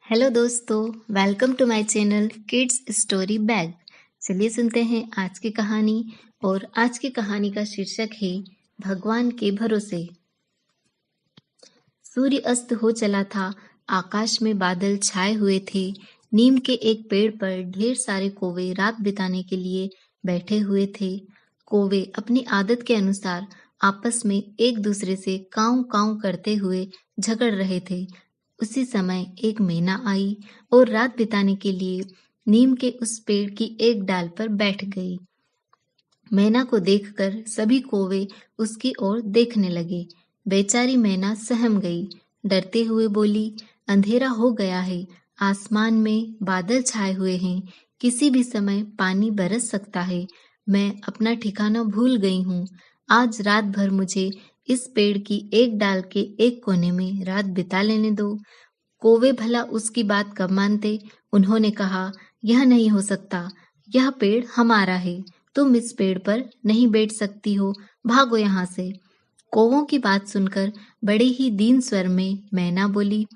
Hello दोस्तों, welcome to my channel kids story bag. चलिए सुनते हैं आज की कहानी। और आज की कहानी का शीर्षक है भगवान के भरोसे। सूर्य अस्त हो चला था। आकाश में बादल छाए हुए थे। नीम के एक पेड़ पर ढेर सारे कौवे रात बिताने के लिए बैठे हुए थे। कौवे अपनी आदत के अनुसार आपस में एक दूसरे से काऊ काऊ करते हुए झगड़ रहे थे। उसी समय एक मैना आई और रात बिताने के लिए नीम के उस पेड़ की एक डाल पर बैठ गई। मैना को देखकर सभी कौवे उसकी ओर देखने लगे। बेचारी मैना सहम गई। डरते हुए बोली, अंधेरा हो गया है, आसमान में बादल छाए हुए हैं, किसी भी समय पानी बरस सकता है। मैं अपना ठिकाना भूल गई हूँ। आज रात भर मुझे इस पेड़ की एक डाल के एक कोने में रात बिता लेने दो। कौवे भला उसकी बात कब मानते। उन्होंने कहा, यह नहीं हो सकता, यह पेड़ हमारा है, तुम इस पेड़ पर नहीं बैठ सकती हो, भागो यहाँ से। कौवों की बात सुनकर बड़े ही दीन स्वर में मैना बोली,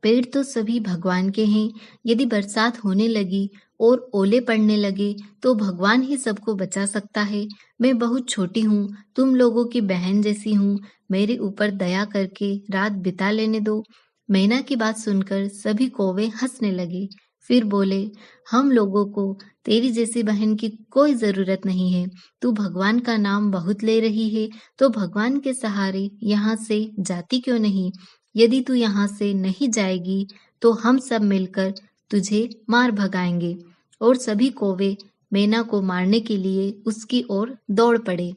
पेड़ तो सभी भगवान के हैं। यदि बरसात होने लगी और ओले पड़ने लगे तो भगवान ही सबको बचा सकता है। मैं बहुत छोटी हूँ, तुम लोगों की बहन जैसी हूँ, मेरे ऊपर दया करके रात बिता लेने दो। मैना की बात सुनकर सभी कौवे हंसने लगे। फिर बोले, हम लोगों को तेरी जैसी बहन की कोई जरूरत नहीं है। तू भगवान का नाम बहुत ले रही है, तो भगवान के सहारे यहाँ से जाती क्यों नहीं। यदि तू यहाँ से नहीं जाएगी तो हम सब मिलकर तुझे मार भगाएंगे। और सभी कौवे मैना को मारने के लिए उसकी ओर दौड़ पड़े।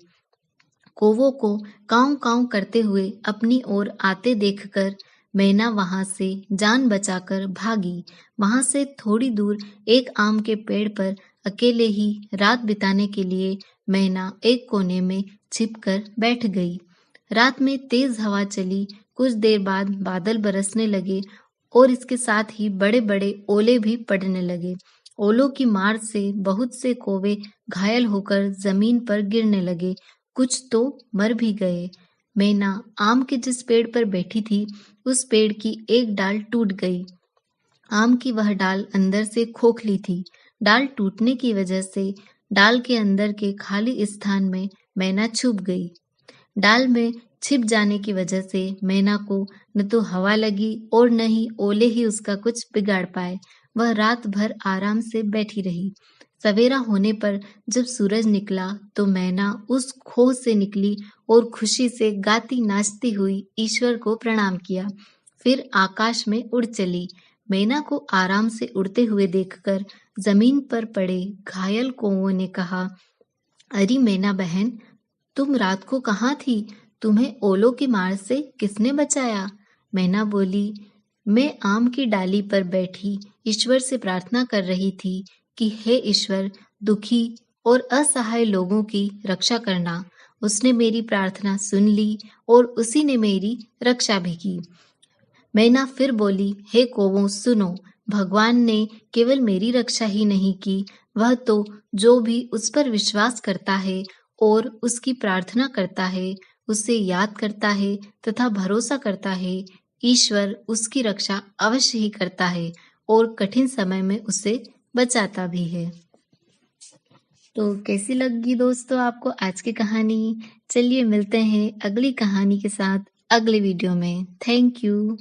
कौवों को काऊ काऊ करते हुए अपनी ओर आते देखकर मैना वहां से जान बचाकर भागी। वहां से थोड़ी दूर एक आम के पेड़ पर अकेले ही रात बिताने के लिए मैना एक कोने में छिपकर बैठ गई। रात में तेज हवा चली। कुछ देर बाद बादल बरसने लगे और इसके साथ ही बड़े बड़े ओले भी पड़ने लगे। ओलों की मार से बहुत से कौवे घायल होकर जमीन पर गिरने लगे। कुछ तो मर भी गए। मैना आम के जिस पेड़ पर बैठी थी, उस पेड़ की एक डाल टूट गई। आम की वह डाल अंदर से खोखली थी। डाल टूटने की वजह से डाल के अंदर के खाली स्थान में मैना छुप गई। डाल में छिप जाने की वजह से मैना को न तो हवा लगी और न ही ओले ही उसका कुछ बिगाड़ पाए। वह रात भर आराम से बैठी रही। सवेरा होने पर जब सूरज निकला तो मैना उस खोह से निकली और खुशी से गाती नाचती हुई ईश्वर को प्रणाम किया। फिर आकाश में उड़ चली। मैना को आराम से उड़ते हुए देखकर जमीन पर पड़े घायल कौवों ने कहा, अरे मैना बहन, तुम रात को कहाँ थी? तुम्हें ओलों की मार से किसने बचाया? मैना बोली, मैं आम की डाली पर बैठी ईश्वर से प्रार्थना कर रही थी कि हे ईश्वर, दुखी और असहाय लोगों की रक्षा करना। उसने मेरी प्रार्थना सुन ली और उसी ने मेरी रक्षा भी की। मैना फिर बोली, हे कौवों सुनो, भगवान ने केवल मेरी रक्षा ही नहीं की, वह तो जो भी उस पर विश्वास करता है और उसकी प्रार्थना करता है, उसे याद करता है तथा भरोसा करता है, ईश्वर उसकी रक्षा अवश्य ही करता है और कठिन समय में उसे बचाता भी है। तो कैसी लगी दोस्तों आपको आज की कहानी? चलिए मिलते हैं अगली कहानी के साथ अगले वीडियो में। Thank you.